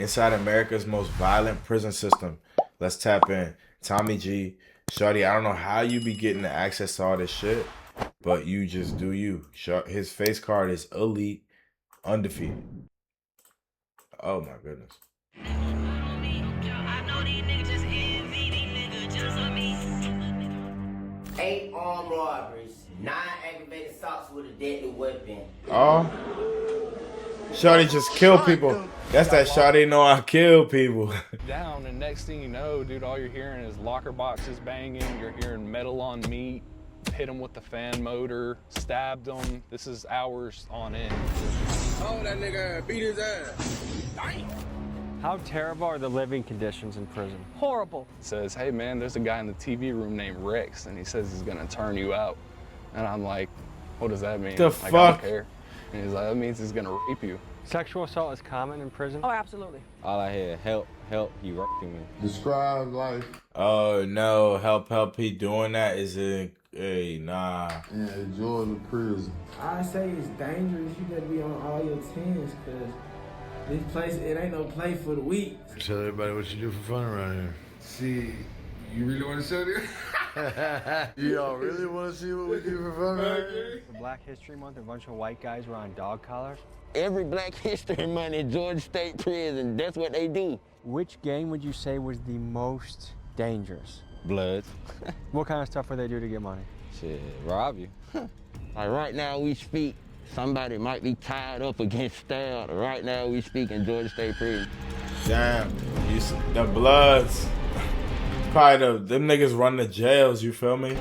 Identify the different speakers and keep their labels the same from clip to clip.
Speaker 1: inside America's most violent prison system. Let's tap in. Tommy G, Shorty, I don't know how you be getting the access to all this shit, but you just do you. His face card is elite, undefeated. Oh my goodness.
Speaker 2: 8 armed robberies, 9 aggravated assaults with a deadly weapon.
Speaker 1: Oh. Shorty just kill people. That's that Shorty know I kill people.
Speaker 3: Down, and next thing you know, dude, all you're hearing is locker boxes banging. You're hearing metal on meat. Hit him with the fan motor. Stabbed him. This is hours on end.
Speaker 4: Oh, that nigga beat his ass. Damn.
Speaker 5: How terrible are the living conditions in prison?
Speaker 6: Horrible.
Speaker 3: Says, hey man, there's a guy in the TV room named Rex, and he says he's gonna turn you out. And I'm like, what does that mean?
Speaker 1: The
Speaker 3: like,
Speaker 1: fuck?
Speaker 3: I don't care. And he's like, that means he's gonna rape you.
Speaker 5: Sexual assault is common in prison?
Speaker 6: Oh, absolutely.
Speaker 7: All I hear, help, he raping me.
Speaker 4: Describe life.
Speaker 1: Oh no, help, he doing that is a nah.
Speaker 4: Yeah, enjoy the prison.
Speaker 8: I say it's dangerous. You gotta be on all your tens, cause this place, it ain't no play for the weak.
Speaker 4: Tell everybody what you do for fun around here. See, you really want to show this? Y'all really want to see what we do for fun around here?
Speaker 5: For Black History Month, a bunch of white guys were on dog collars.
Speaker 2: Every Black History Month in Georgia State Prison, that's what they do.
Speaker 5: Which gang would you say was the most dangerous?
Speaker 7: Bloods.
Speaker 5: What kind of stuff would they do to get money?
Speaker 7: Shit, rob you.
Speaker 2: Like right now we speak, somebody might be tied up against stabbed. Right now we speak in Georgia State Prison.
Speaker 1: Damn, the Bloods. Probably them niggas run the jails, you feel me?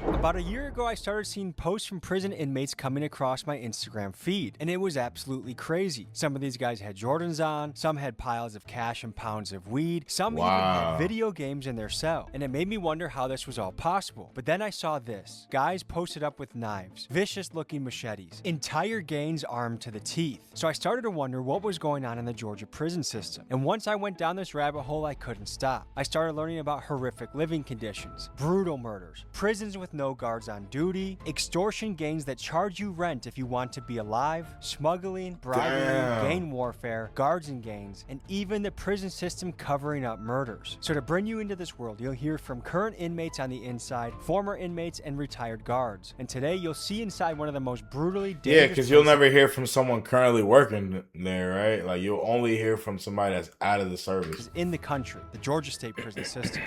Speaker 5: About a year ago, I started seeing posts from prison inmates coming across my Instagram feed, and it was absolutely crazy. Some of these guys had Jordans on, some had piles of cash and pounds of weed, some even had video games in their cell, and it made me wonder how this was all possible. But then I saw this. Guys posted up with knives, vicious-looking machetes, entire gangs armed to the teeth. So I started to wonder what was going on in the Georgia prison system, and once I went down this rabbit hole, I couldn't stop. I started learning about horrific living conditions, brutal murders, prisons with no guards on duty, extortion gangs that charge you rent if you want to be alive, smuggling, bribery, gang warfare, guards and gangs, and even the prison system covering up murders. So to bring you into this world, you'll hear from current inmates on the inside, former inmates, and retired guards. And today you'll see inside one of the most brutally dangerous
Speaker 1: Yeah, because you'll never hear from someone currently working there, right? Like you'll only hear from somebody that's out of the service.
Speaker 5: in the country, the Georgia State prison system.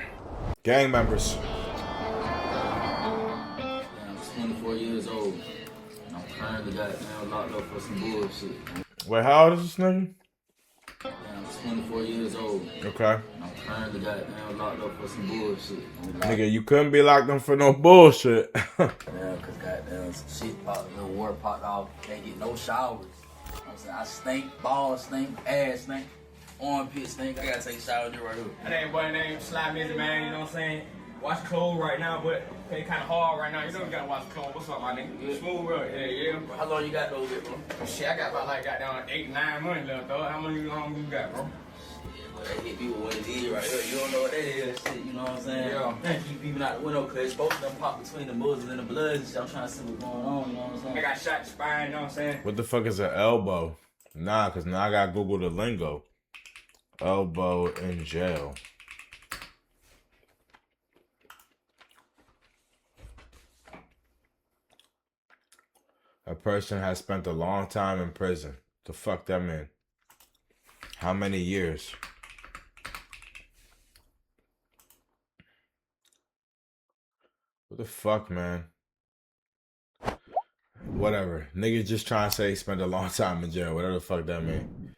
Speaker 1: Gang members.
Speaker 9: I'm 24 years old, and I'm currently goddamn locked up for some bullshit.
Speaker 1: Wait, how old is this nigga?
Speaker 9: I'm 24 years old.
Speaker 1: Okay.
Speaker 9: And I'm currently goddamn locked up for some bullshit.
Speaker 1: Nigga, you couldn't be locked up for no bullshit.
Speaker 9: Cause goddamn some shit popped, little water popped off. Can't get no showers. You know what I'm saying? I stink, balls stink, ass stink, armpit stink. I gotta take a shower there right here.
Speaker 10: That ain't boy name Sly Mizzy, man, you know what I'm saying? Watch clothes right now, but it's kind of hard right now. You know you gotta watch clothes. What's up, my nigga?
Speaker 9: Good.
Speaker 10: Smooth, bro. Yeah.
Speaker 9: How long you got those there, bro?
Speaker 10: Shit, I got about like goddamn 8, 9 months left, though. How long you got, bro?
Speaker 9: Yeah, but that hit me with what it is right here. You don't know what that is, shit, you know what I'm saying?
Speaker 10: Yeah.
Speaker 9: Keep peeping out the window, cause both of them pop between the muzzle and the blood and shit. I'm trying to see what's going on, you know what I'm saying?
Speaker 10: I got shot in the spine, you know what I'm saying?
Speaker 1: What the fuck is an elbow? Nah, because now I got Google the lingo. Elbow in jail. A person has spent a long time in prison. The fuck that mean? How many years? What the fuck, man? Whatever. Niggas just trying to say he spent a long time in jail. Whatever the fuck that mean.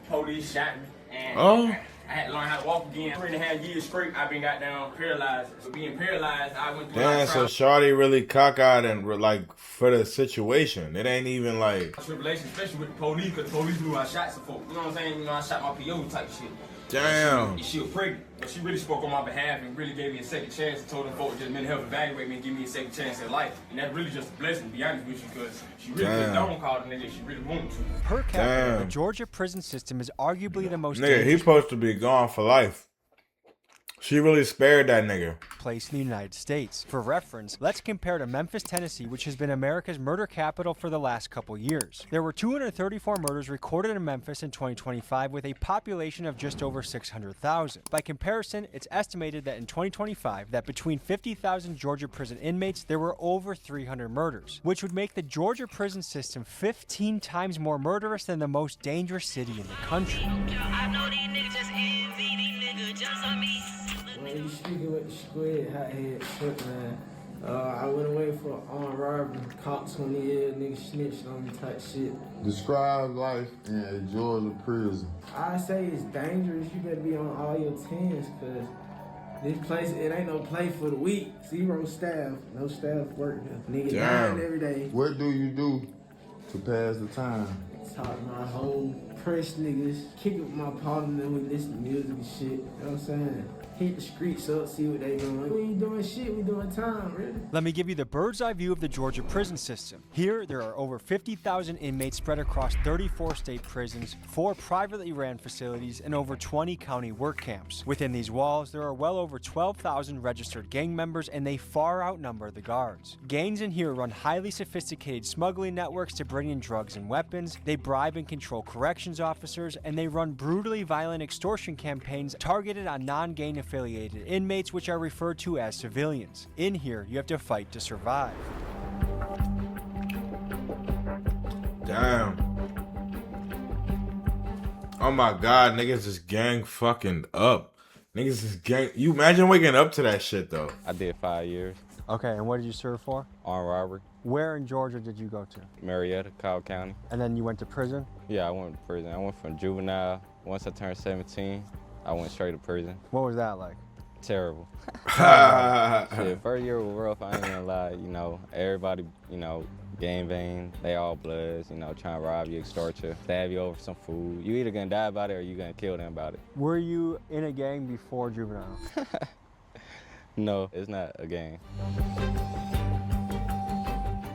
Speaker 10: Police shot me, and
Speaker 1: Oh.
Speaker 10: I had to learn how to walk again. 3.5 years straight, I've been goddamn paralyzed. So being paralyzed, I went through a lot
Speaker 1: Damn,
Speaker 10: of
Speaker 1: so
Speaker 10: trials.
Speaker 1: Shawty really cockeyed and like for the situation. It ain't even like
Speaker 10: Tribulation, especially with the police, because the police knew I shot some folks. You know what I'm saying? You know, I shot my PO type shit.
Speaker 1: damn.
Speaker 10: And she was pregnant, but she really spoke on my behalf and really gave me a second chance and told them folks just mental health evaluate me and give me a second chance in life. And that's really just a blessing, to be honest with you, because she really don't call the nigga if she really wanted to.
Speaker 5: Per capita, the
Speaker 1: Damn.
Speaker 5: Georgia prison system is arguably the most
Speaker 1: Nigga, he
Speaker 5: dangerous.
Speaker 1: supposed to be gone for life. She really spared that nigga.
Speaker 5: Place in the United States. For reference, let's compare to Memphis, Tennessee, which has been America's murder capital for the last couple years. There were 234 murders recorded in Memphis in 2025 with a population of just over 600,000. By comparison, it's estimated that in 2025 that between 50,000 Georgia prison inmates, there were over 300 murders, which would make the Georgia prison system 15 times more murderous than the most dangerous city in the country.
Speaker 8: I know these niggas just envy, these niggas just on me. When you speaking with the squid, hothead, shit, man. I went away for armed robbery, caught 20 years, nigga snitched on me type shit.
Speaker 4: Describe life in a Georgia prison.
Speaker 8: I say it's dangerous. You better be on all your tens, cause this place, it ain't no play for the weak. 0 staff, no staff work here. Nigga dying every day.
Speaker 4: What do you do to pass the time?
Speaker 8: Talk to my whole press niggas, kick it with my partner, we listen to music and shit. You know what I'm saying? Hit the streets up, see what they doing. We ain't doing shit, we doing time, really.
Speaker 5: Let me give you the bird's eye view of the Georgia prison system. Here, there are over 50,000 inmates spread across 34 state prisons, 4 privately ran facilities, and over 20 county work camps. Within these walls, there are well over 12,000 registered gang members, and they far outnumber the guards. Gangs in here run highly sophisticated smuggling networks to bring in drugs and weapons, they bribe and control corrections officers, and they run brutally violent extortion campaigns targeted on non-gang affiliated inmates, which are referred to as civilians. In here, you have to fight to survive.
Speaker 1: Damn. Oh my God, niggas is gang fucking up. Niggas is gang. You imagine waking up to that shit though.
Speaker 7: I did 5 years.
Speaker 5: Okay, and what did you serve for?
Speaker 7: Armed robbery.
Speaker 5: Where in Georgia did you go to?
Speaker 7: Marietta, Cobb County.
Speaker 5: And then you went to prison?
Speaker 7: Yeah, I went to prison. I went from juvenile. Once I turned 17, I went straight to prison.
Speaker 5: What was that like?
Speaker 7: Terrible. Shit, first year was rough, I ain't gonna lie. You know, everybody, you know, gang bang, they all bloods, you know, trying to rob you, extort you, stab you over some food. You either gonna die about it or you gonna kill them about it.
Speaker 5: Were you in a gang before juvenile?
Speaker 7: No, it's not a gang.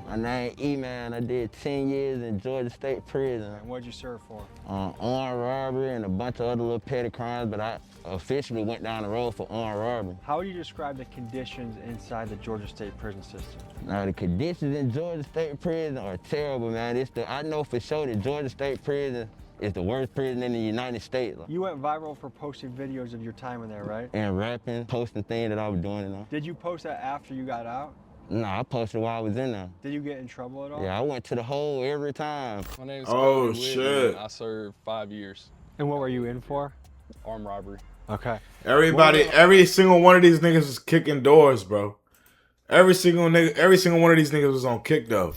Speaker 2: My name E-Man. I did 10 years in Georgia State Prison.
Speaker 5: And what'd you serve for?
Speaker 2: Armed robbery and a bunch of other little petty crimes, but I officially went down the road for armed robbery.
Speaker 5: How would you describe the conditions inside the Georgia State prison system?
Speaker 2: Now, the conditions in Georgia State Prison are terrible, man. I know for sure that Georgia State Prison is the worst prison in the United States.
Speaker 5: You went viral for posting videos of your time in there, right?
Speaker 2: And rapping, posting things that I was doing. You know?
Speaker 5: Did you post that after you got out?
Speaker 2: Nah, I posted while I was in there.
Speaker 5: Did you get in trouble at all?
Speaker 2: Yeah, I went to the hole every time.
Speaker 3: My name's
Speaker 1: Oh,
Speaker 3: Cody
Speaker 1: shit.
Speaker 3: Whitman. I served 5 years.
Speaker 5: And what were you in for?
Speaker 3: Armed robbery.
Speaker 5: Okay.
Speaker 1: Every single one of these niggas is kicking doors, bro. Every single one of these niggas was on kick though.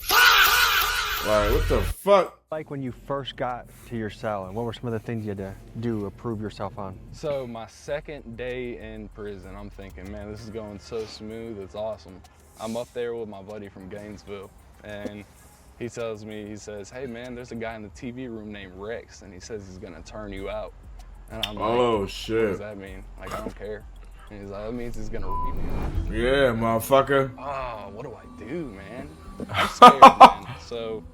Speaker 1: Like, what the fuck?
Speaker 5: Like when you first got to your cell, and what were some of the things you had to do to prove yourself on?
Speaker 3: So my second day in prison, I'm thinking, man, this is going so smooth, it's awesome. I'm up there with my buddy from Gainesville, and he tells me, he says, hey man, there's a guy in the TV room named Rex, and he says he's gonna turn you out. And I'm like,
Speaker 1: Oh
Speaker 3: what
Speaker 1: shit.
Speaker 3: does that mean? Like, I don't care. And he's like, that means he's gonna rape me.
Speaker 1: Yeah, motherfucker.
Speaker 3: Oh, what do I do, man? I'm scared, man. So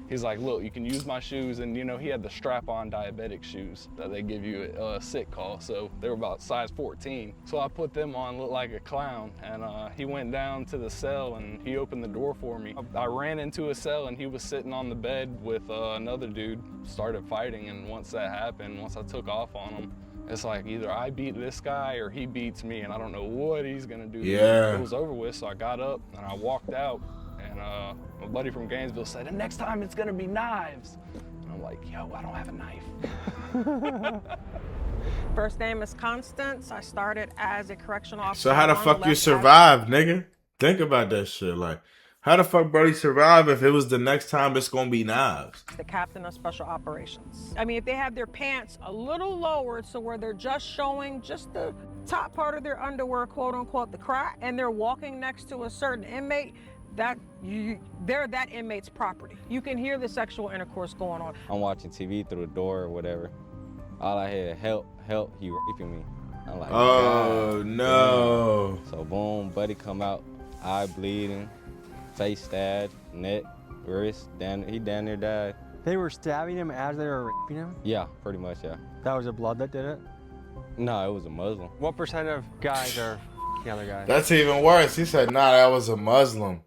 Speaker 3: he's like, look, you can use my shoes. And, you know, he had the strap-on diabetic shoes that they give you at a sick call. So they were about size 14. So I put them on, looked like a clown. And he went down to the cell and he opened the door for me. I ran into a cell and he was sitting on the bed with another dude, started fighting. And once that happened, once I took off on him, it's like either I beat this guy or he beats me, and I don't know what he's gonna do.
Speaker 1: Yeah.
Speaker 3: It was over with, so I got up and I walked out, and my buddy from Gainesville said, and next time it's gonna be knives. And I'm like, yo, I don't have a knife.
Speaker 6: First name is Constance. I started as a correctional officer.
Speaker 1: So how the fuck you survive, nigga? Think about that shit. Like, how the fuck Brody survive if it was the next time it's gonna be knives?
Speaker 6: The captain of special operations. I mean, if they have their pants a little lowered so where they're just showing just the top part of their underwear, quote unquote, the crack, and they're walking next to a certain inmate, they're that inmate's property. You can hear the sexual intercourse going on.
Speaker 7: I'm watching TV through the door or whatever. All I hear, help, he raping me. I'm like,
Speaker 1: oh
Speaker 7: God,
Speaker 1: no.
Speaker 7: damn. So boom, buddy come out, eye bleeding, face stabbed, neck, wrist, he down there died.
Speaker 5: They were stabbing him as they were raping him?
Speaker 7: Yeah, pretty much, yeah.
Speaker 5: That was the blood that did it?
Speaker 7: No, it was a Muslim.
Speaker 5: What percent of guys are the other guys?
Speaker 1: That's even worse. He said, nah, that was a Muslim.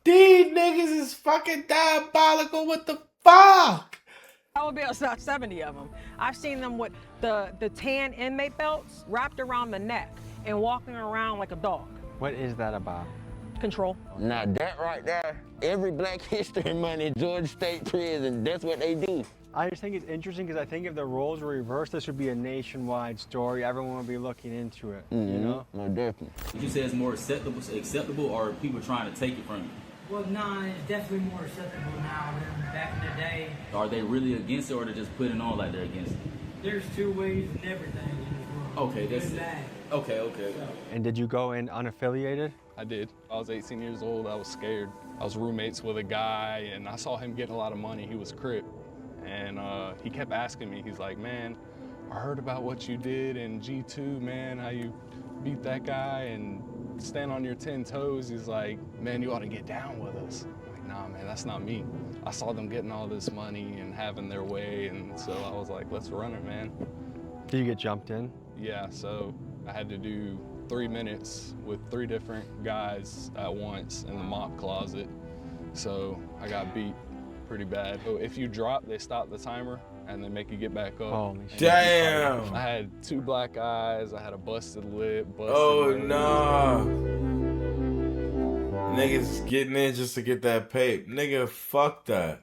Speaker 1: These niggas is fucking diabolical. What the fuck?
Speaker 6: That would be about 70 of them. I've seen them with the tan inmate belts wrapped around the neck and walking around like a dog.
Speaker 5: What is that about?
Speaker 6: Control.
Speaker 2: Now that right there, every Black History Month in Georgia State Prison, that's what they do.
Speaker 5: I just think it's interesting because I think if the roles were reversed, this would be a nationwide story. Everyone would be looking into it, you know?
Speaker 2: No, definitely.
Speaker 9: Would you say it's more acceptable, or are people trying to take it from you?
Speaker 8: Well, nah, it's definitely more acceptable now than back in the day.
Speaker 9: Are they really against it, or they're just putting on like they're against it?
Speaker 8: There's two ways in everything in this world.
Speaker 9: Okay, that's it. Okay.
Speaker 5: And did you go in unaffiliated?
Speaker 3: I did. I was 18 years old. I was scared. I was roommates with a guy, and I saw him getting a lot of money. He was a Crip. And he kept asking me, he's like, man, I heard about what you did in G2, man, how you beat that guy and stand on your 10 toes. He's like, man, you ought to get down with us. I'm like, nah, man, that's not me. I saw them getting all this money and having their way, and so I was like, let's run it, man.
Speaker 5: Did you get jumped in?
Speaker 3: Yeah, so I had to do 3 minutes with 3 different guys at once in the mop closet. So I got beat pretty bad. So if you drop, they stop the timer and they make you get back up.
Speaker 5: Holy shit.
Speaker 1: Damn.
Speaker 3: I had 2 black eyes. I had a busted lip.
Speaker 1: Oh, no. Niggas getting in just to get that pape. Nigga, fuck that.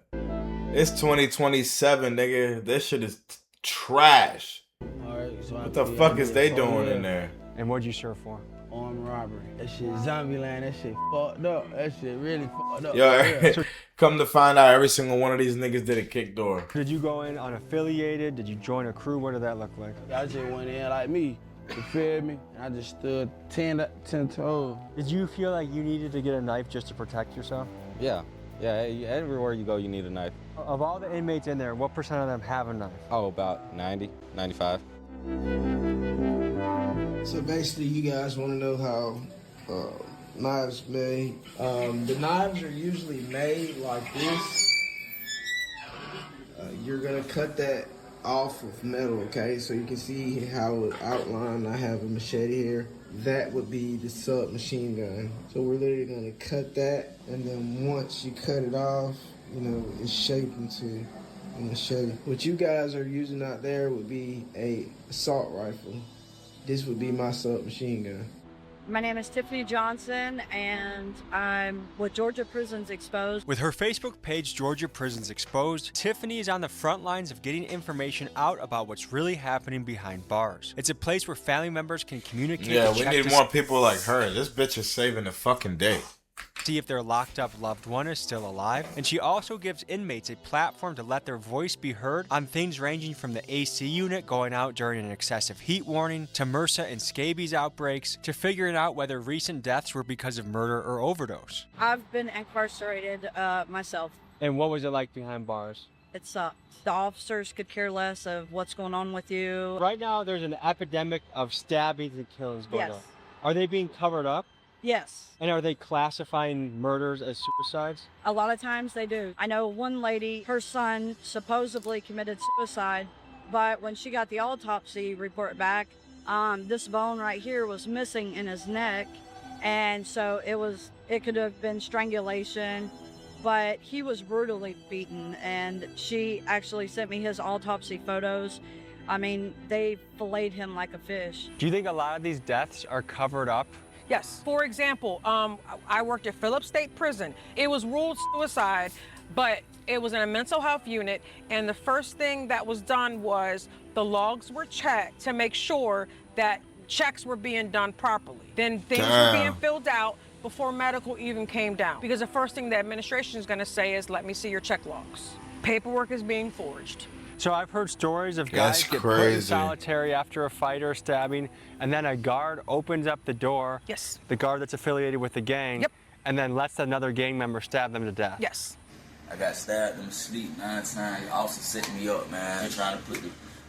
Speaker 1: It's 2027, nigga. This shit is trash.
Speaker 8: Alright, so
Speaker 1: What the fuck is they doing in there?
Speaker 5: And what'd you serve for?
Speaker 8: Armed robbery. That shit zombie land, that shit fucked up. That shit really fucked up.
Speaker 1: Yo, come to find out, every single one of these niggas did a kick door.
Speaker 5: Did you go in unaffiliated? Did you join a crew? What did that look like?
Speaker 8: I just went in like me. You feel me? And I just stood 10 toes.
Speaker 5: Did you feel like you needed to get a knife just to protect yourself?
Speaker 7: Yeah, everywhere you go, you need a knife.
Speaker 5: Of all the inmates in there, what percent of them have a knife?
Speaker 7: Oh, about 90, 95.
Speaker 8: So basically, you guys want to know how knives made. The knives are usually made like this. You're gonna cut that off of metal, okay? So you can see how it outlined. I have a machete here. That would be the submachine gun. So we're literally gonna cut that, and then once you cut it off, you know, it's shaped into a machete. What you guys are using out there would be a assault rifle. This would be my submachine gun.
Speaker 11: My name is Tiffany Johnson, and I'm with Georgia Prisons Exposed.
Speaker 5: With her Facebook page, Georgia Prisons Exposed, Tiffany is on the front lines of getting information out about what's really happening behind bars. It's a place where family members can communicate.
Speaker 1: Yeah, we need more people like her. This bitch is saving the fucking day.
Speaker 5: See if their locked up loved one is still alive. And she also gives inmates a platform to let their voice be heard on things ranging from the AC unit going out during an excessive heat warning, to MRSA and scabies outbreaks, to figuring out whether recent deaths were because of murder or overdose.
Speaker 11: I've been incarcerated myself.
Speaker 5: And what was it like behind bars?
Speaker 11: It sucked. The officers could care less of what's going on with you.
Speaker 5: Right now, there's an epidemic of stabbings and killings going on.
Speaker 11: Yes.
Speaker 5: Are they being covered up?
Speaker 11: Yes.
Speaker 5: And are they classifying murders as suicides?
Speaker 11: A lot of times they do. I know one lady, her son supposedly committed suicide, but when she got the autopsy report back, this bone right here was missing in his neck, and so it could have been strangulation, but he was brutally beaten, and she actually sent me his autopsy photos. I mean, they filleted him like a fish.
Speaker 5: Do you think a lot of these deaths are covered up?
Speaker 6: Yes. For example, I worked at Phillips State Prison. It was ruled suicide, but it was in a mental health unit, and the first thing that was done was the logs were checked to make sure that checks were being done properly. Then things were being filled out before medical even came down. Because the first thing the administration is going to say is, let me see your check logs. Paperwork is being forged.
Speaker 5: So I've heard stories of guys get put in solitary after a fight or a stabbing, and then a guard opens up the door.
Speaker 6: Yes.
Speaker 5: The guard that's affiliated with the gang. Yep. And then lets another gang member stab them to death.
Speaker 6: Yes.
Speaker 9: I got stabbed in my sleep 9 times. The officer set me up, man. They're trying to put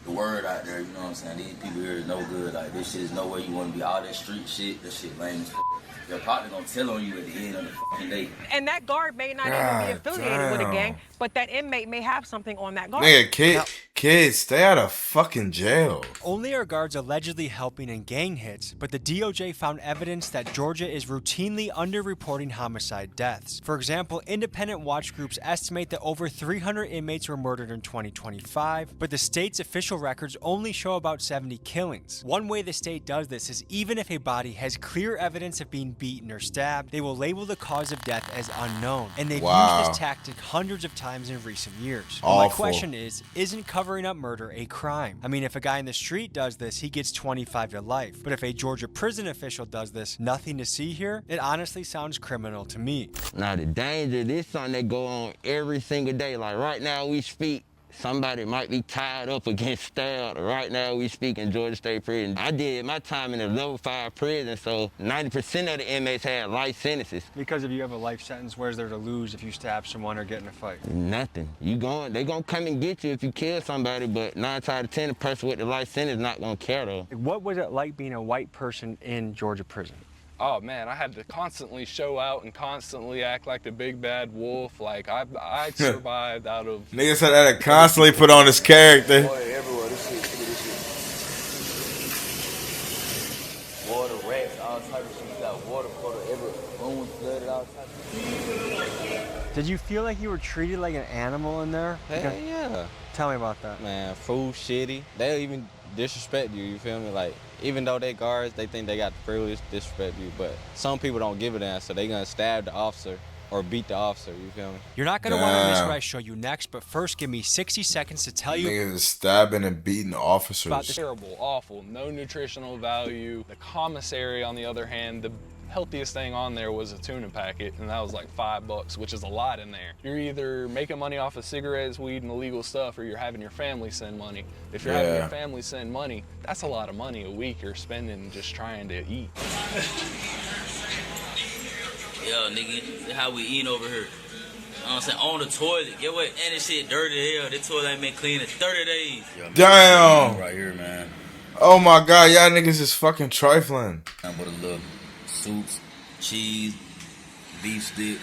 Speaker 9: the word out there, you know what I'm saying? These people here is no good. Like, this shit is nowhere you want to be. All that street shit, that shit lame as fuck. Your partner gonna tell on you at the end of the fucking day.
Speaker 6: And that guard may not even be affiliated with a gang, but that inmate may have something on that guard.
Speaker 1: Nigga, kids, stay out of fucking jail.
Speaker 5: Only are guards allegedly helping in gang hits, but the DOJ found evidence that Georgia is routinely underreporting homicide deaths. For example, independent watch groups estimate that over 300 inmates were murdered in 2025, but the state's official records only show about 70 killings. One way the state does this is even if a body has clear evidence of being beaten or stabbed, they will label the cause of death as unknown, and they've used this tactic hundreds of times in recent years. But my question is, isn't covering up murder a crime? I mean, if a guy in the street does this, he gets 25 to life, but if a Georgia prison official does this, nothing to see here? It honestly sounds criminal to me.
Speaker 2: Now the danger, this is something that go on every single day. Like right now we speak, somebody might be tied up against stabbed. Right now we speak in Georgia State Prison. I did my time in a level 5 prison, so 90% of the inmates had life sentences.
Speaker 5: Because if you have a life sentence, where's there to lose if you stab someone or get in a fight?
Speaker 2: Nothing. They gonna come and get you if you kill somebody, but 9 times out of 10, the person with the life sentence not gonna care though.
Speaker 5: What was it like being a white person in Georgia prison?
Speaker 3: Oh man, I had to constantly show out and constantly act like the big bad wolf. Like I survived out of.
Speaker 1: Nigga said that to constantly put on his character.
Speaker 9: Boy, everywhere. This shit, look at this shit. Water, rats, all type of shit. You got water, every room flooded, all type of shit.
Speaker 5: Did you feel like you were treated like an animal in there?
Speaker 7: Hell yeah.
Speaker 5: Tell me about that.
Speaker 7: Man, food shitty. They'll even disrespect you, you feel me? Like, even though they guards, they think they got the privilege to disrespect you, but some people don't give a damn, so they gonna stab the officer or beat the officer, you feel me?
Speaker 5: You're not gonna want to miss what I show you next, but first give me 60 seconds to tell you
Speaker 1: Niggas stabbing and beating officers.
Speaker 3: About the terrible, awful, no nutritional value. The commissary, on the other hand, the healthiest thing on there was a tuna packet, and that was like $5, which is a lot in there. You're either making money off of cigarettes, weed, and illegal stuff, or you're having your family send money. If you're having your family send money, that's a lot of money a week you're spending just trying to eat.
Speaker 9: Yeah, nigga, how we eating over here. You know what I'm saying? On the toilet. Get what? And this shit dirty as hell. This toilet ain't been clean in 30 days. Yo,
Speaker 1: damn.
Speaker 9: Right here, man.
Speaker 1: Oh my god, y'all niggas is fucking trifling.
Speaker 9: With a little soups, cheese, beef stick,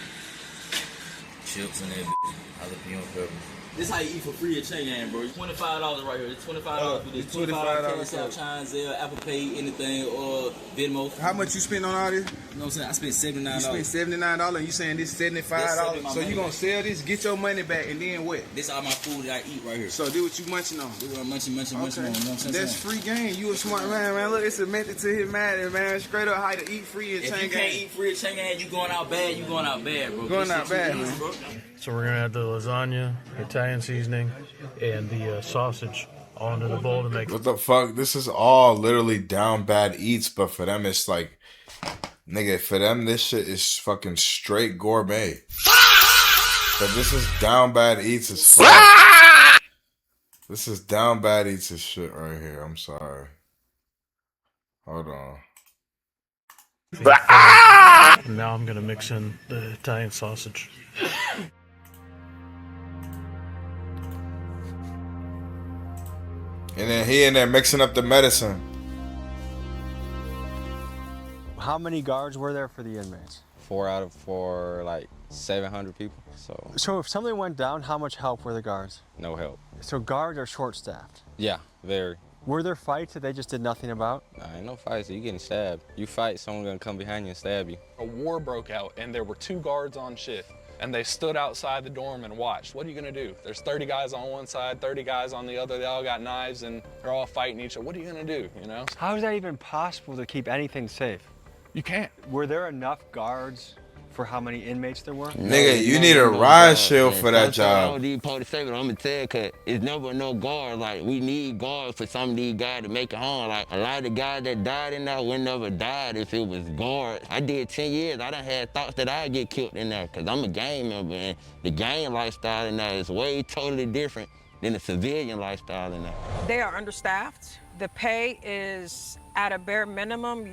Speaker 9: chips, and everything. Jalapeno peppers. This how you eat for free at Cheyenne, bro. $25 right here. It's $25 for this. $25 Cash App, Chime, Zelle, Apple Pay, anything, or Venmo.
Speaker 12: How much you spend on all this?
Speaker 9: You know what I'm saying? I spent $79.
Speaker 12: You spent $79 and you saying this $75? So you gonna sell this, get your money back, and then what?
Speaker 9: This all my food that I eat right here.
Speaker 12: So this what you munching on?
Speaker 9: This what I'm munching on. You know what I'm saying?
Speaker 12: That's free game. You a smart man. Look, it's a method to his madness, man. Straight up how to eat free at Cheyenne.
Speaker 9: If you can't eat free at Cheyenne, you going out bad, bro.
Speaker 12: Going out bad, man.
Speaker 9: Bro.
Speaker 13: So we're gonna add the lasagna, Italian seasoning, and the sausage all into the bowl to make.
Speaker 1: What the fuck? This is all literally down bad eats, but for them it's like, nigga, for them this shit is fucking straight gourmet. But this is down bad eats as fuck. This is down bad eats as shit right here. I'm sorry. Hold on.
Speaker 13: Now I'm gonna mix in the Italian sausage.
Speaker 1: And then he in there mixing up the medicine.
Speaker 5: How many guards were there for the inmates?
Speaker 7: 4 out of 4, like 700 people.
Speaker 5: So if something went down, how much help were the guards?
Speaker 7: No help.
Speaker 5: So guards are short-staffed?
Speaker 7: Yeah, very.
Speaker 5: Were there fights that they just did nothing about?
Speaker 7: Nah, ain't no fights. You getting stabbed. You fight, someone gonna come behind you and stab you.
Speaker 3: A war broke out, and there were 2 guards on shift. And they stood outside the dorm and watched. What are you gonna do? There's 30 guys on one side, 30 guys on the other. They all got knives and they're all fighting each other. What are you gonna do, you know?
Speaker 5: How is that even possible to keep anything safe?
Speaker 3: You can't.
Speaker 5: Were there enough guards for how many inmates there were?
Speaker 1: Nigga, you need a ride shield for that job.
Speaker 2: I don't need to say what I'm gonna tell you, cause it's never no guard. Like, we need guards for some of these guys to make it home. Like, a lot of the guys that died in there would never died if it was guards. I did 10 years. I done had thoughts that I'd get killed in there, cause I'm a gang member, and the gang lifestyle in there is way totally different than the civilian lifestyle in there.
Speaker 6: They are understaffed. The pay is at a bare minimum.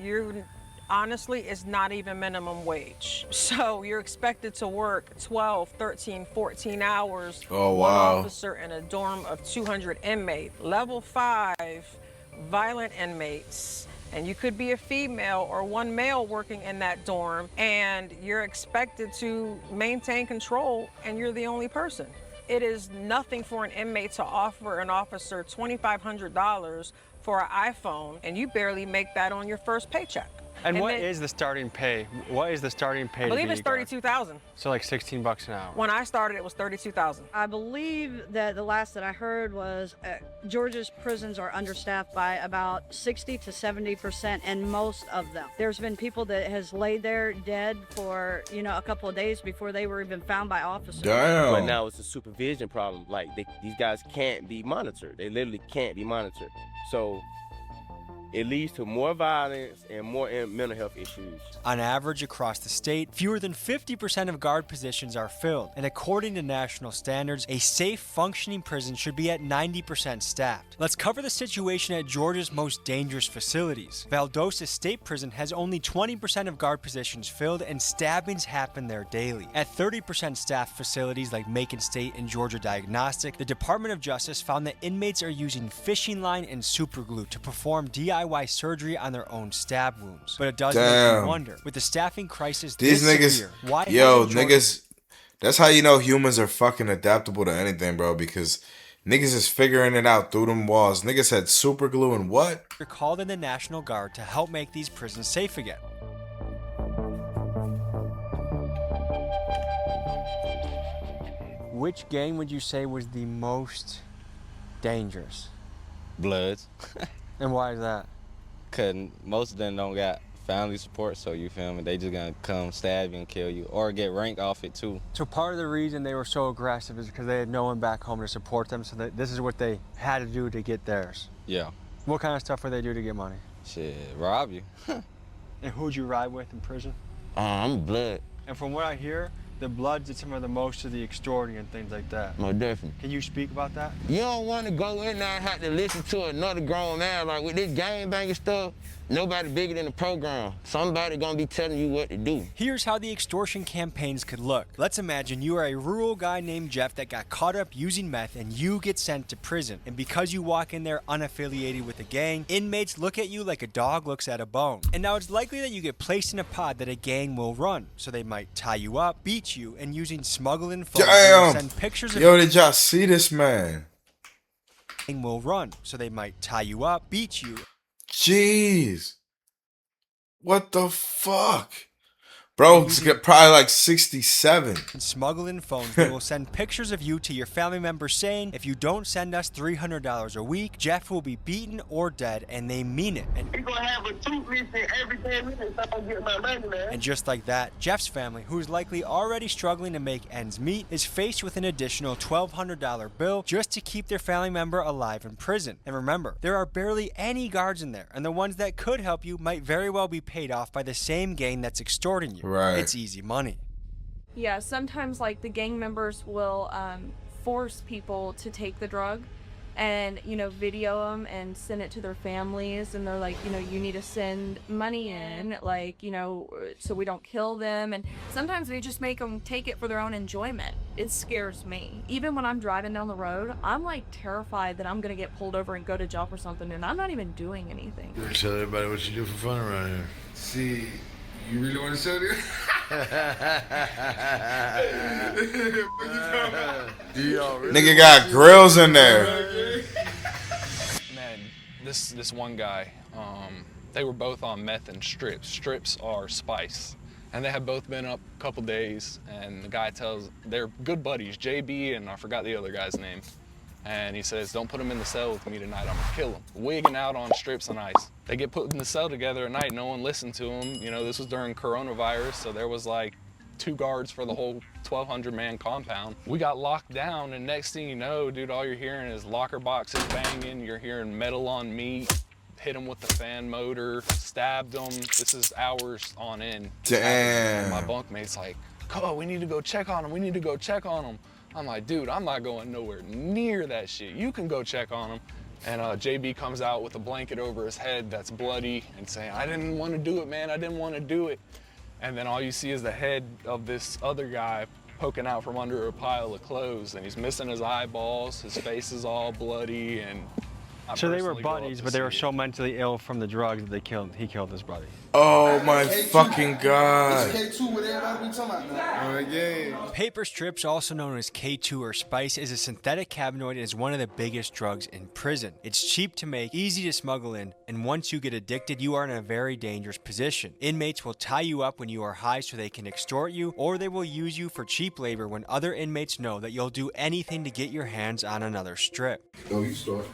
Speaker 6: Honestly, it's not even minimum wage. So you're expected to work 12, 13, 14 hours.
Speaker 1: Oh,
Speaker 6: one
Speaker 1: wow.
Speaker 6: officer in a dorm of 200 inmates. Level 5, violent inmates. And you could be a female or one male working in that dorm, and you're expected to maintain control, and you're the only person. It is nothing for an inmate to offer an officer $2,500 for an iPhone, and you barely make that on your first paycheck.
Speaker 5: And what is the starting pay? What is the starting pay?
Speaker 6: I believe it's $32,000.
Speaker 5: So like 16 bucks an hour.
Speaker 6: When I started, it was $32,000.
Speaker 11: I believe that the last that I heard was Georgia's prisons are understaffed by about 60 to 70% in most of them. There's been people that has laid there dead for, you know, a couple of days before they were even found by officers.
Speaker 1: Damn.
Speaker 14: But now it's a supervision problem. Like these guys can't be monitored. They literally can't be monitored. So it leads to more violence and more mental health issues.
Speaker 5: On average, across the state, fewer than 50% of guard positions are filled, and according to national standards, a safe, functioning prison should be at 90% staffed. Let's cover the situation at Georgia's most dangerous facilities. Valdosta State Prison has only 20% of guard positions filled, and stabbings happen there daily. At 30% staffed facilities like Macon State and Georgia Diagnostic, the Department of Justice found that inmates are using fishing line and superglue to perform DIY surgery on their own stab wounds. But it does make you wonder, with the staffing crisis
Speaker 1: these
Speaker 5: this
Speaker 1: niggas,
Speaker 5: severe, why
Speaker 1: niggas, that's how you know humans are fucking adaptable to anything, bro, because niggas is figuring it out through them walls. Niggas had super glue and what?
Speaker 5: They're called in the National Guard to help make these prisons safe again. Which gang would you say was the most dangerous?
Speaker 7: Bloods.
Speaker 5: And why is that?
Speaker 7: Cause most of them don't got family support, so you feel me? They just gonna come stab you and kill you, or get rank off it too.
Speaker 5: So part of the reason they were so aggressive is because they had no one back home to support them, so this is what they had to do to get theirs.
Speaker 7: Yeah.
Speaker 5: What kind of stuff would they do to get money?
Speaker 7: Shit, rob you.
Speaker 5: And who'd you ride with in prison?
Speaker 2: I'm Blood.
Speaker 5: And from what I hear, the Bloods did some of the most of the extorting and things like that.
Speaker 2: Most definitely.
Speaker 5: Can you speak about that?
Speaker 2: You don't want to go in there and have to listen to another grown man. Like with this gangbanging stuff, nobody bigger than the program. Somebody gonna be telling you what to do.
Speaker 5: Here's how the extortion campaigns could look. Let's imagine you are a rural guy named Jeff that got caught up using meth and you get sent to prison. And because you walk in there unaffiliated with a gang, inmates look at you like a dog looks at a bone. And now it's likely that you get placed in a pod that a gang will run. So they might tie you up, beat you, and using smuggling phones,
Speaker 1: Damn.
Speaker 5: send pictures of
Speaker 1: Yo, did y'all see this man?
Speaker 5: Will run. So they might tie you up, beat you.
Speaker 1: Jeez. What the fuck? Bro, it's probably like 67.
Speaker 5: And smuggling phones, they will send pictures of you to your family members saying, if you don't send us $300 a week, Jeff will be beaten or dead, and they mean it. And
Speaker 15: He's gonna have a tooth missing every 10 minutes so I can get my money, man.
Speaker 5: And just like that, Jeff's family, who is likely already struggling to make ends meet, is faced with an additional $1,200 bill just to keep their family member alive in prison. And remember, there are barely any guards in there, and the ones that could help you might very well be paid off by the same gang that's extorting you.
Speaker 1: Right.
Speaker 5: It's easy money.
Speaker 16: Yeah, sometimes like the gang members will force people to take the drug and, you know, video them and send it to their families, and they're like, you know, you need to send money in, like, you know, so we don't kill them. And sometimes they just make them take it for their own enjoyment. It scares me. Even when I'm driving down the road, I'm like terrified that I'm gonna get pulled over and go to jail for something, and I'm not even doing anything.
Speaker 4: Tell everybody what you do for fun around here.
Speaker 12: See, you really want to show this?
Speaker 1: Nigga got grills in there.
Speaker 3: Man, this one guy, they were both on meth and strips. Strips are spice. And they had both been up a couple days, and the guy tells, they're good buddies, JB and I forgot the other guy's name. And he says, don't put them in the cell with me tonight, I'm gonna kill them. Wigging out on strips and ice. They get put in the cell together at night, no one listened to them. You know, this was during coronavirus, so there was like 2 guards for the whole 1,200 man compound. We got locked down, and next thing you know, dude, all you're hearing is locker boxes banging, you're hearing metal on meat, hit him with the fan motor, stabbed them. This is hours on end.
Speaker 1: Damn.
Speaker 3: And my bunkmate's like, "Oh, we need to go check on him, we need to go check on him." I'm like, dude, I'm not going nowhere near that shit. You can go check on him. And JB comes out with a blanket over his head that's bloody and saying, I didn't want to do it, man, I didn't want to do it. And then all you see is the head of this other guy poking out from under a pile of clothes, and he's missing his eyeballs, his face is all bloody, and
Speaker 5: So they were
Speaker 3: personally go up
Speaker 5: buddies,
Speaker 3: to
Speaker 5: but they were
Speaker 3: see it.
Speaker 5: so mentally ill from the drugs that he killed his buddy.
Speaker 1: Oh my fucking god.
Speaker 12: K2 what everybody be talking about now.
Speaker 5: Paper strips, also known as K2 or Spice, is a synthetic cannabinoid and is one of the biggest drugs in prison. It's cheap to make, easy to smuggle in, and once you get addicted, you are in a very dangerous position. Inmates will tie you up when you are high so they can extort you, or they will use you for cheap labor when other inmates know that you'll do anything to get your hands on another strip.
Speaker 4: Go, you start.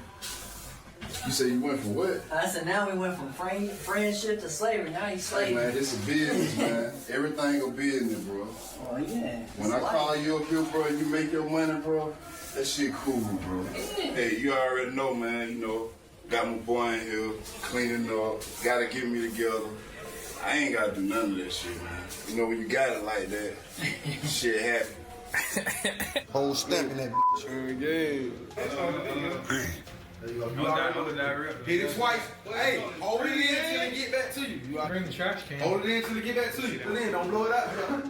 Speaker 4: You say you went from what?
Speaker 8: I said now we went from friendship to slavery. Now he's slave.
Speaker 4: Man, this is business, man. Everything a business, bro.
Speaker 8: Oh yeah.
Speaker 4: When I call you up here, bro, and you make your money, bro, that shit cool, bro. Hey, you already know, man. You know, got my boy in here, cleaning up, gotta get me together. I ain't gotta do none of that shit, man. You know, when you got it like that, shit happen.
Speaker 12: Whole step in that bitch. Hit it twice. Hey, hold it in till it get back to you. Bring the trash can. Hold it in till it get back to you. Put it in. Don't blow it out, bro.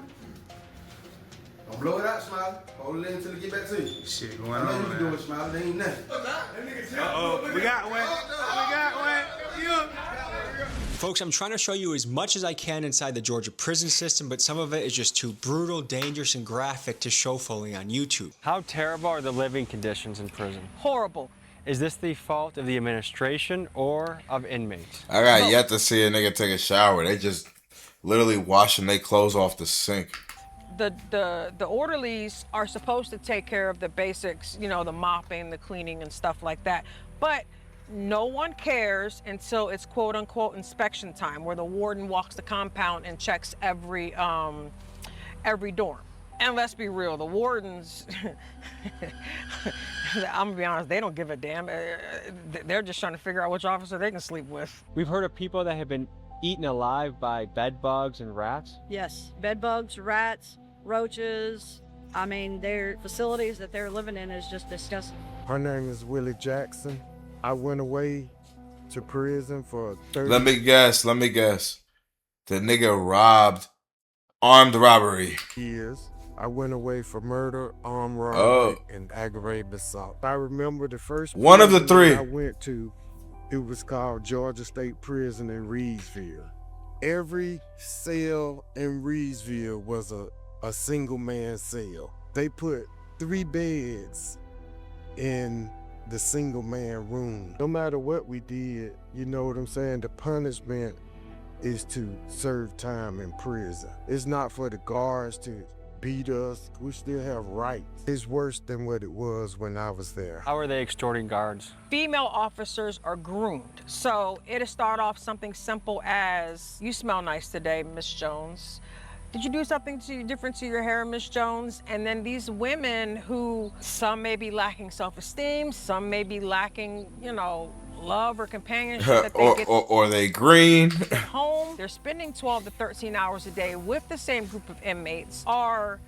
Speaker 12: Don't blow it out, Smiley. Hold it in till it get back to you. Shit going on. I know you doing, Smiley. There ain't nothing.
Speaker 5: Uh-oh. We got one. Folks, I'm trying to show you as much as I can inside the Georgia prison system, but some of it is just too brutal, dangerous, and graphic to show fully on YouTube. How terrible are the living conditions in prison?
Speaker 6: Horrible.
Speaker 5: Is this the fault of the administration or of inmates?
Speaker 1: I got yet to see a nigga take a shower. They just literally washing their clothes off the sink.
Speaker 6: The orderlies are supposed to take care of the basics, you know, the mopping, the cleaning, and stuff like that. But no one cares until it's quote unquote inspection time, where the warden walks the compound and checks every dorm. And let's be real, the wardens, I'm gonna be honest, they don't give a damn. They're just trying to figure out which officer they can sleep with.
Speaker 5: We've heard of people that have been eaten alive by bed bugs and rats.
Speaker 11: Yes, bed bugs, rats, roaches. I mean, their facilities that they're living in is just disgusting.
Speaker 17: Her name is Willie Jackson. I went away to prison for 30
Speaker 1: Let me guess. The nigga robbed, armed robbery.
Speaker 17: years. I went away for murder, armed robbery, and aggravated assault. I remember the first
Speaker 1: One of the
Speaker 17: prison
Speaker 1: three.
Speaker 17: I went to, it was called Georgia State Prison in Reedsville. Every cell in Reedsville was a single man cell. They put 3 beds in the single man room. No matter what we did, you know what I'm saying, the punishment is to serve time in prison. It's not for the guards to beat us. We still have rights. It's worse than what it was when I was there.
Speaker 5: How are they extorting guards?
Speaker 6: Female officers are groomed. So it'll start off something simple as, you smell nice today, Miss Jones. Did you do something different to your hair, Miss Jones? And then these women who, some may be lacking self-esteem, some may be lacking, you know, love or companionship that they get
Speaker 1: or they green.
Speaker 6: at home. They're spending 12 to 13 hours a day with the same group of inmates, are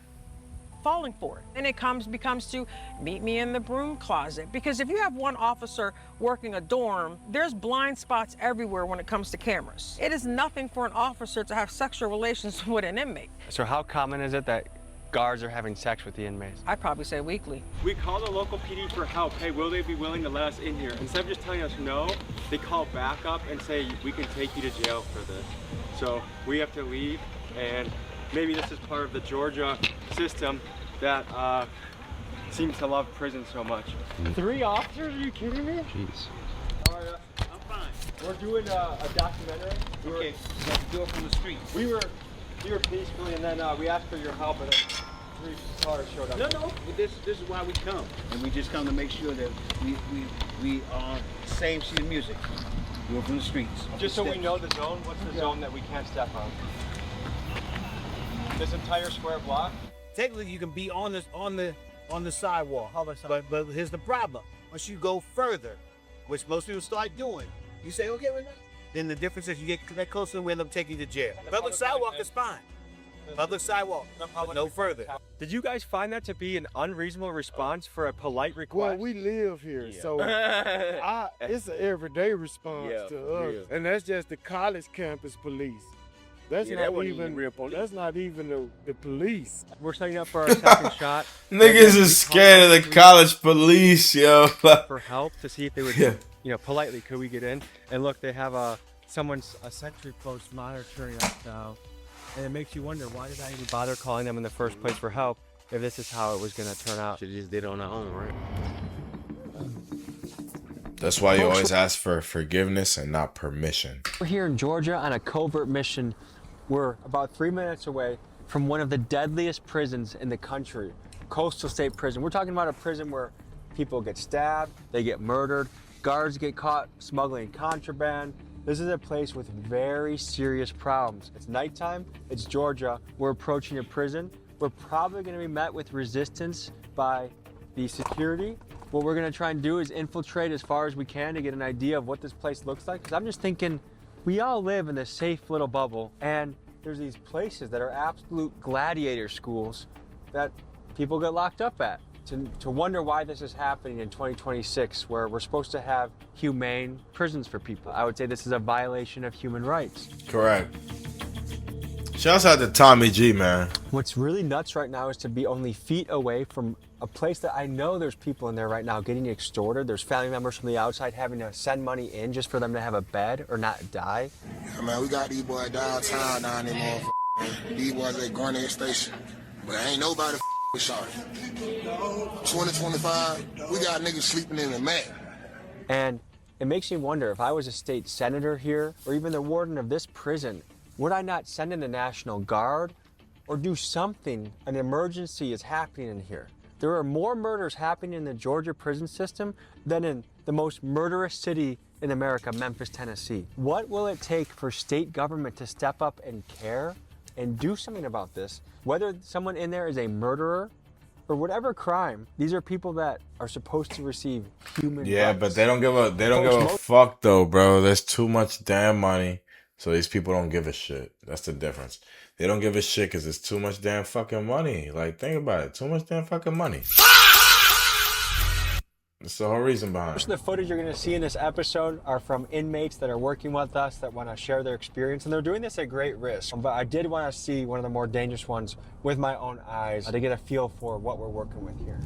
Speaker 6: falling for it. And it becomes to meet me in the broom closet. Because if you have one officer working a dorm, there's blind spots everywhere when it comes to cameras. It is nothing for an officer to have sexual relations with an inmate.
Speaker 5: So how common is it that guards are having sex with the inmates?
Speaker 6: I'd probably say weekly.
Speaker 18: We call the local PD for help. Hey, will they be willing to let us in here? Instead of just telling us no, they call back up and say, we can take you to jail for this. So we have to leave, and maybe this is part of the Georgia system that seems to love prison so much.
Speaker 5: 3 officers? Are you kidding me?
Speaker 18: Jeez.
Speaker 5: I'm fine. We're doing a documentary.
Speaker 18: Okay, so do it from the street.
Speaker 5: We were peacefully, and then we asked for your help, and then 3 cars showed up.
Speaker 19: No. This is why we come, and we just come to make sure that we are same sheet of music. Do it from the streets.
Speaker 5: Just so we know the zone. What's the zone that we can't step on? This entire square block.
Speaker 19: Technically, you can be on the sidewalk. But here's the problem: once you go further, which most people start doing, you say, okay, we're not. Then the difference is you get that closer, we end up taking you to jail. Public sidewalk is fine. Public sidewalk, no further.
Speaker 5: Did you guys find that to be an unreasonable response for a polite request?
Speaker 17: Well, we live here, so it's an everyday response to us.
Speaker 19: Yeah.
Speaker 17: And that's just the college campus police. That's
Speaker 19: that
Speaker 17: not
Speaker 19: wasn't
Speaker 17: even
Speaker 19: real police.
Speaker 17: That's not even the police.
Speaker 5: We're setting up for our second shot.
Speaker 1: Niggas is scared of the college police, yo.
Speaker 5: For help to see if they would politely, could we get in? And look, they have a sentry post monitoring us now. And it makes you wonder, why did I even bother calling them in the first place for help if this is how it was going to turn out?
Speaker 14: Should've just did it on our own, right?
Speaker 1: That's why you always ask for forgiveness and not permission.
Speaker 5: We're here in Georgia on a covert mission. We're about 3 minutes away from one of the deadliest prisons in the country, Coastal State Prison. We're talking about a prison where people get stabbed, they get murdered, guards get caught smuggling contraband. This is a place with very serious problems. It's nighttime, it's Georgia, we're approaching a prison. We're probably gonna be met with resistance by the security. What we're gonna try and do is infiltrate as far as we can to get an idea of what this place looks like. Because I'm just thinking, we all live in this safe little bubble, and there's these places that are absolute gladiator schools that people get locked up at. To wonder why this is happening in 2026, where we're supposed to have humane prisons for people. I would say this is a violation of human rights.
Speaker 1: Correct. Shouts out to Tommy G, man.
Speaker 5: What's really nuts right now is to be only feet away from a place that I know there's people in there right now getting extorted. There's family members from the outside having to send money in just for them to have a bed or not die.
Speaker 20: Yeah, man, we got these boys downtown down there, motherfucker. These boys at Garnett Station. But ain't nobody with Shawty. 2025, we got niggas sleeping in the mat.
Speaker 5: And it makes me wonder, if I was a state senator here, or even the warden of this prison, would I not send in the National Guard or do something? An emergency is happening in here. There are more murders happening in the Georgia prison system than in the most murderous city in America, Memphis, Tennessee. What will it take for state government to step up and care and do something about this? Whether someone in there is a murderer or whatever crime, these are people that are supposed to receive human rights.
Speaker 1: But they don't give a fuck though, bro. There's too much damn money. So these people don't give a shit. That's the difference. They don't give a shit because it's too much damn fucking money. Like, think about it. Too much damn fucking money. That's the whole reason behind it.
Speaker 5: Most of the footage you're going to see in this episode are from inmates that are working with us that want to share their experience, and they're doing this at great risk. But I did want to see one of the more dangerous ones with my own eyes to get a feel for what we're working with here.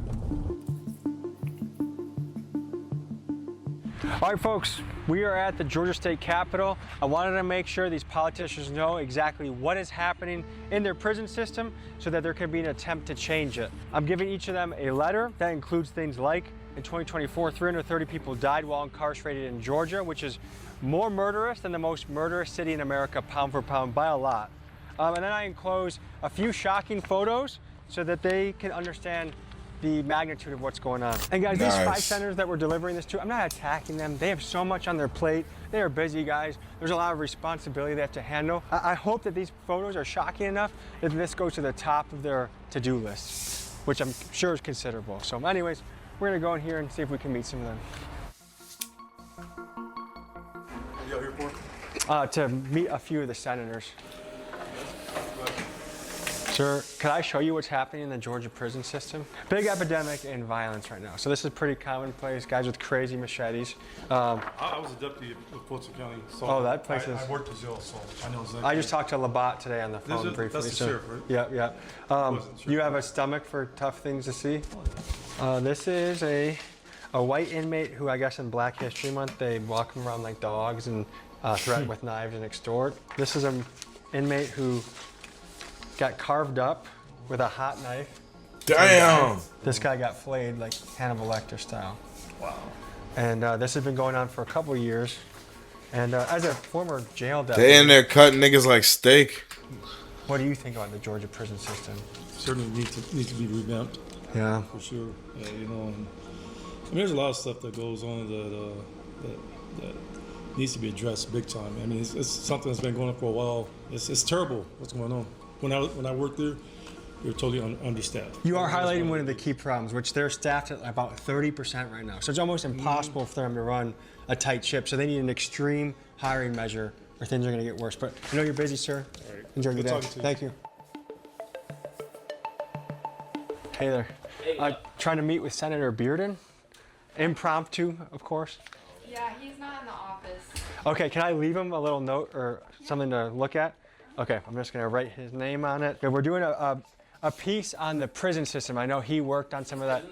Speaker 5: All right, folks, we are at the Georgia State Capitol. I wanted to make sure these politicians know exactly what is happening in their prison system so that there can be an attempt to change it. I'm giving each of them a letter that includes things like, in 2024, 330 people died while incarcerated in Georgia, which is more murderous than the most murderous city in America, pound for pound, by a lot. And then I enclose a few shocking photos so that they can understand the magnitude of what's going on. And guys, these 5 senators that we're delivering this to, I'm not attacking them. They have so much on their plate. They are busy guys. There's a lot of responsibility they have to handle. I hope that these photos are shocking enough that this goes to the top of their to-do list, which I'm sure is considerable. So anyways, we're gonna go in here and see if we can meet some of them.
Speaker 21: What are y'all here for?
Speaker 5: To meet a few of the senators. Sir, could I show you what's happening in the Georgia prison system? Big epidemic in violence right now. So this is pretty commonplace, guys with crazy machetes.
Speaker 21: I was a deputy with Fulton County. So
Speaker 5: that place is...
Speaker 21: I worked the jail, so I know exactly.
Speaker 5: I just talked to Labatt today on the phone briefly.
Speaker 21: That's the sheriff, right?
Speaker 5: Yeah. You have a stomach for tough things to see? This is a white inmate who, I guess in Black History Month, they walk him around like dogs and threaten with knives and extort. This is an inmate who got carved up with a hot knife.
Speaker 1: Damn!
Speaker 5: This guy got flayed like Hannibal Lecter style. Wow. And this has been going on for a couple of years. And as a former jail deputy...
Speaker 1: They in there cutting niggas like steak.
Speaker 5: What do you think about the Georgia prison system?
Speaker 21: Certainly needs to be revamped.
Speaker 5: Yeah.
Speaker 21: For sure. Yeah, you know, I mean, there's a lot of stuff that goes on that needs to be addressed big time. I mean, it's something that's been going on for a while. It's terrible what's going on. When I worked there, we were totally understaffed.
Speaker 5: You are highlighting one of the key problems, which they're staffed at about 30% right now. So it's almost impossible for them to run a tight ship. So they need an extreme hiring measure or things are going to get worse. But I know you're busy, sir.
Speaker 21: All right.
Speaker 5: Enjoy your day. Thank you. Hey there. Hey. Trying to meet with Senator Bearden. Impromptu, of course.
Speaker 22: Yeah, he's not in the office.
Speaker 5: Okay, can I leave him a little note or something to look at? Okay, I'm just gonna write his name on it. We're doing a piece on the prison system. I know he worked on some of that.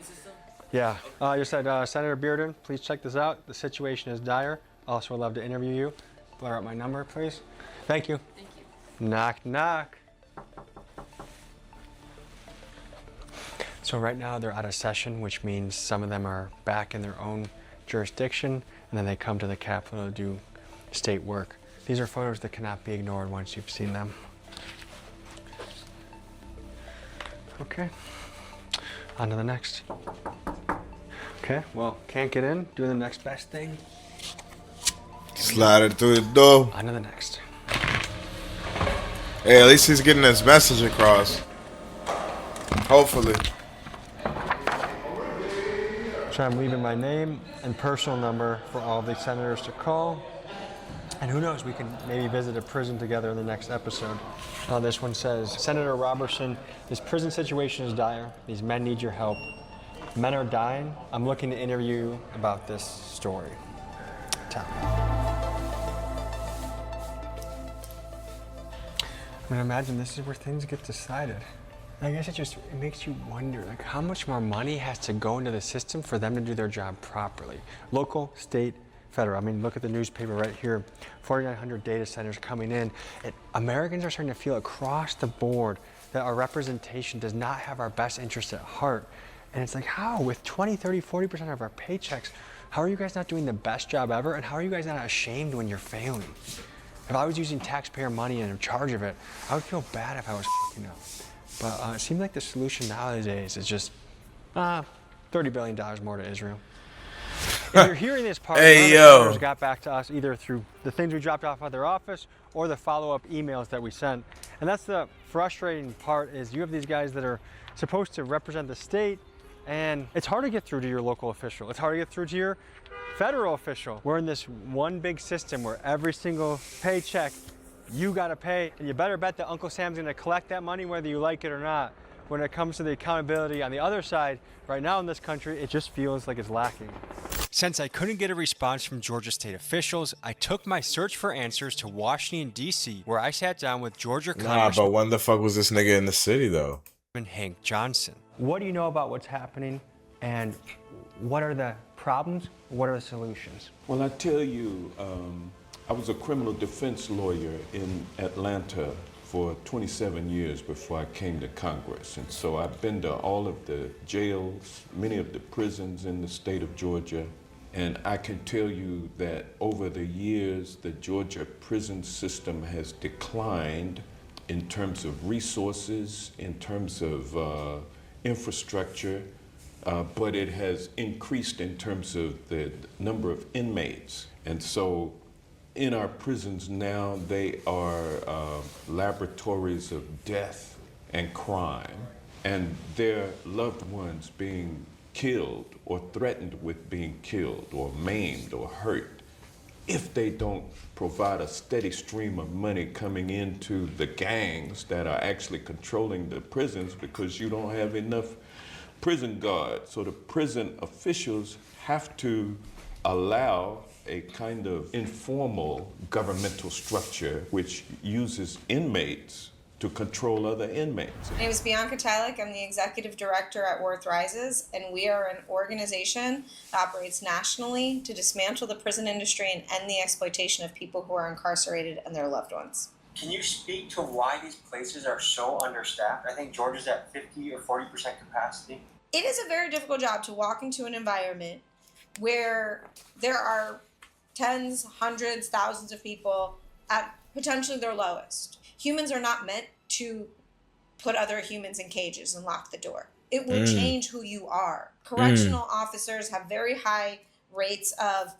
Speaker 5: Yeah, you said, Senator Bearden, please check this out. The situation is dire. Also, I'd love to interview you. Blur out my number, please. Thank you.
Speaker 16: Thank you.
Speaker 5: Knock, knock. So right now they're out of session, which means some of them are back in their own jurisdiction, and then they come to the Capitol to do state work. These are photos that cannot be ignored once you've seen them. Okay, on to the next. Okay, well, can't get in, doing the next best thing.
Speaker 1: Slide it through the door.
Speaker 5: On to the next.
Speaker 1: Hey, at least he's getting his message across. Hopefully.
Speaker 5: So I'm leaving my name and personal number for all the senators to call. And who knows, we can maybe visit a prison together in the next episode. This one says, Senator Robertson, this prison situation is dire. These men need your help. Men are dying. I'm looking to interview you about this story. Tell me. I mean, imagine this is where things get decided. I guess it makes you wonder, like, how much more money has to go into the system for them to do their job properly? Local, state, federal. I mean, look at the newspaper right here. 4,900 data centers coming in. Americans are starting to feel across the board that our representation does not have our best interests at heart. And it's like, how? With 20, 30, 40% of our paychecks, how are you guys not doing the best job ever? And how are you guys not ashamed when you're failing? If I was using taxpayer money and in charge of it, I would feel bad if I was fucking up. But it seems like the solution nowadays is just $30 billion more to Israel. If you're hearing this part, senators got back to us either through the things we dropped off at their office or the follow-up emails that we sent. And that's the frustrating part, is you have these guys that are supposed to represent the state, and it's hard to get through to your local official. It's hard to get through to your federal official. We're in this one big system where every single paycheck you gotta pay, and you better bet that Uncle Sam's gonna collect that money whether you like it or not. When it comes to the accountability on the other side, right now in this country, it just feels like it's lacking. Since I couldn't get a response from Georgia state officials, I took my search for answers to Washington, D.C., where I sat down with Georgia
Speaker 1: Nah, but when the fuck was this nigga in the city, though?
Speaker 5: Hank Johnson. What do you know about what's happening, and what are the problems? What are the solutions?
Speaker 9: Well, I tell you, I was a criminal defense lawyer in Atlanta for 27 years before I came to Congress. And so I've been to all of the jails, many of the prisons in the state of Georgia. And I can tell you that over the years, the Georgia prison system has declined in terms of resources, in terms of infrastructure, but it has increased in terms of the number of inmates. And so in our prisons now, they are laboratories of death and crime, and their loved ones being killed or threatened with being killed or maimed or hurt if they don't provide a steady stream of money coming into the gangs that are actually controlling the prisons, because you don't have enough prison guards. So the prison officials have to allow a kind of informal governmental structure which uses inmates to control other inmates.
Speaker 10: My name is Bianca Tylik. I'm the executive director at Worth Rises, and we are an organization that operates nationally to dismantle the prison industry and end the exploitation of people who are incarcerated and their loved ones.
Speaker 23: Can you speak to why these places are so understaffed? I think Georgia's at 50 or 40% capacity.
Speaker 10: It is a very difficult job to walk into an environment where there are tens, hundreds, thousands of people at potentially their lowest. Humans are not meant to put other humans in cages and lock the door. It will change who you are. Correctional officers have very high rates of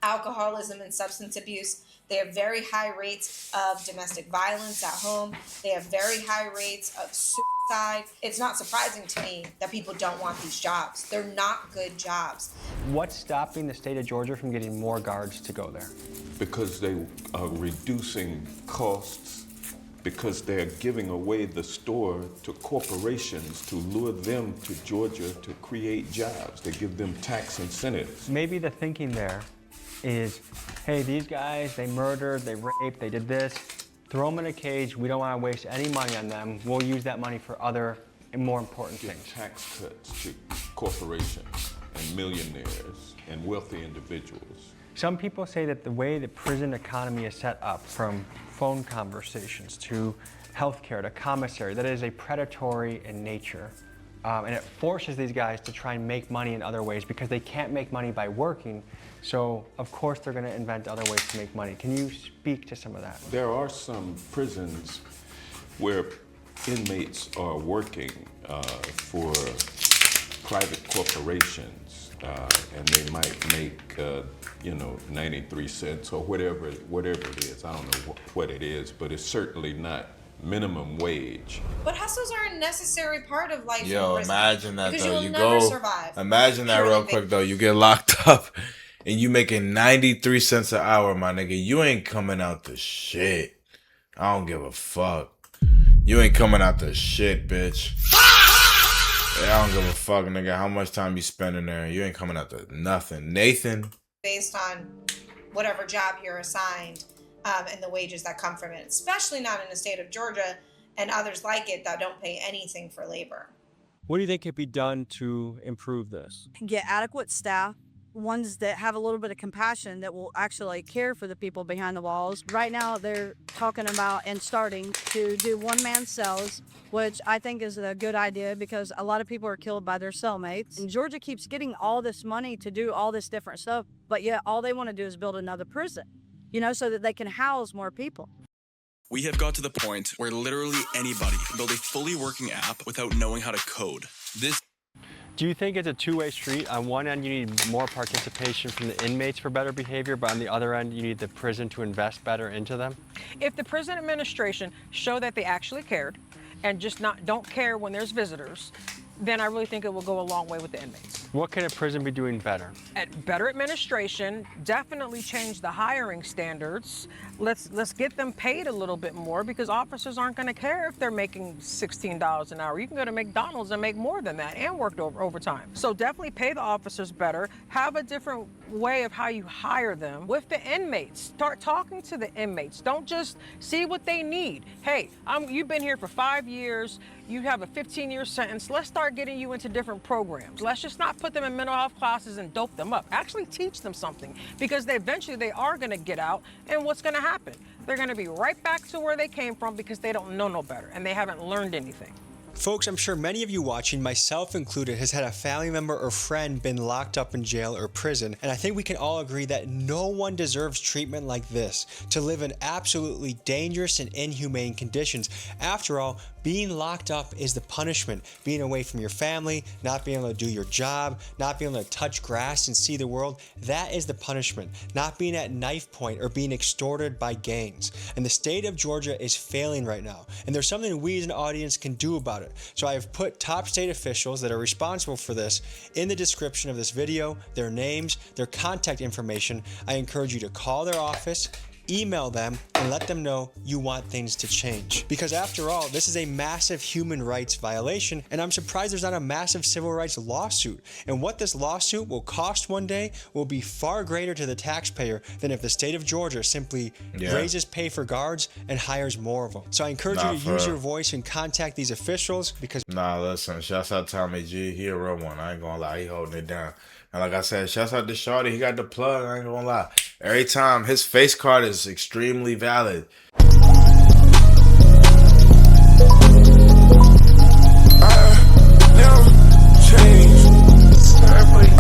Speaker 10: alcoholism and substance abuse. They have very high rates of domestic violence at home. They have very high rates of suicide. It's not surprising to me that people don't want these jobs. They're not good jobs.
Speaker 5: What's stopping the state of Georgia from getting more guards to go there?
Speaker 9: Because they are reducing costs, because they're giving away the store to corporations to lure them to Georgia to create jobs. They give them tax incentives.
Speaker 5: Maybe the thinking there is, hey, these guys, they murdered, they raped, they did this. Throw them in a cage. We don't want to waste any money on them. We'll use that money for other and more important things.
Speaker 9: Tax cuts to corporations and millionaires and wealthy individuals.
Speaker 5: Some people say that the way the prison economy is set up, from phone conversations to healthcare to commissary, that it is a predatory in nature. And it forces these guys to try and make money in other ways because they can't make money by working. So, of course, they're going to invent other ways to make money. Can you speak to some of that?
Speaker 9: There are some prisons where inmates are working for private corporations, and they might make, 93 cents or whatever it is. I don't know what it is, but it's certainly not minimum wage.
Speaker 10: But hustles are a necessary part of life.
Speaker 1: Yo, imagine that
Speaker 10: because
Speaker 1: though.
Speaker 10: You
Speaker 1: You
Speaker 10: never
Speaker 1: go.
Speaker 10: survive.
Speaker 1: Imagine that real quick though. You get locked up, and you making 93 cents an hour, my nigga. You ain't coming out the shit. I don't give a fuck. You ain't coming out the shit, bitch. Yeah, I don't give a fuck, nigga. How much time you spend in there? You ain't coming out to nothing. Nathan.
Speaker 10: Based on whatever job you're assigned. And the wages that come from it, especially not in the state of Georgia and others like it that don't pay anything for labor.
Speaker 5: What do you think could be done to improve this?
Speaker 11: Get adequate staff, ones that have a little bit of compassion that will actually care for the people behind the walls. Right now, they're talking about and starting to do one-man cells, which I think is a good idea because a lot of people are killed by their cellmates. And Georgia keeps getting all this money to do all this different stuff, but yet all they want to do is build another prison, so that they can house more people.
Speaker 2: We have got to the point where literally anybody can build a fully working app without knowing how to code.
Speaker 5: Do you think it's a two-way street? On one end, you need more participation from the inmates for better behavior, but on the other end, you need the prison to invest better into them?
Speaker 6: If the prison administration show that they actually cared and just don't care when there's visitors, then I really think it will go a long way with the inmates.
Speaker 5: What can a prison be doing better?
Speaker 6: At better administration, definitely change the hiring standards. Let's get them paid a little bit more because officers aren't going to care if they're making $16 an hour. You can go to McDonald's and make more than that and work overtime. So definitely pay the officers better. Have a different way of how you hire them. With the inmates, start talking to the inmates. Don't just see what they need. Hey, you've been here for 5 years. You have a 15-year sentence. Let's start getting you into different programs. Let's just not put them in mental health classes and dope them up. Actually teach them something because eventually they are going to get out, and what's going to happen? They're going to be right back to where they came from because they don't know no better and they haven't learned anything.
Speaker 5: Folks, I'm sure many of you watching, myself included, has had a family member or friend been locked up in jail or prison, and I think we can all agree that no one deserves treatment like this, to live in absolutely dangerous and inhumane conditions. After all, being locked up is the punishment. Being away from your family, not being able to do your job, not being able to touch grass and see the world, that is the punishment. Not being at knife point or being extorted by gangs. And the state of Georgia is failing right now, and there's something we as an audience can do about it. So I have put top state officials that are responsible for this in the description of this video, their names, their contact information. I encourage you to call their office, email them, and let them know you want things to change. Because after all, this is a massive human rights violation, and I'm surprised there's not a massive civil rights lawsuit. And what this lawsuit will cost one day will be far greater to the taxpayer than if the state of Georgia simply raises pay for guards and hires more of them. So I encourage you to use your voice and contact these officials because...
Speaker 1: Nah, listen, shouts out Tommy G. He a real one. I ain't gonna lie, he holding it down. And like I said, shouts out to Shorty. He got the plug, I ain't gonna lie. Every time, his face card is extremely valid.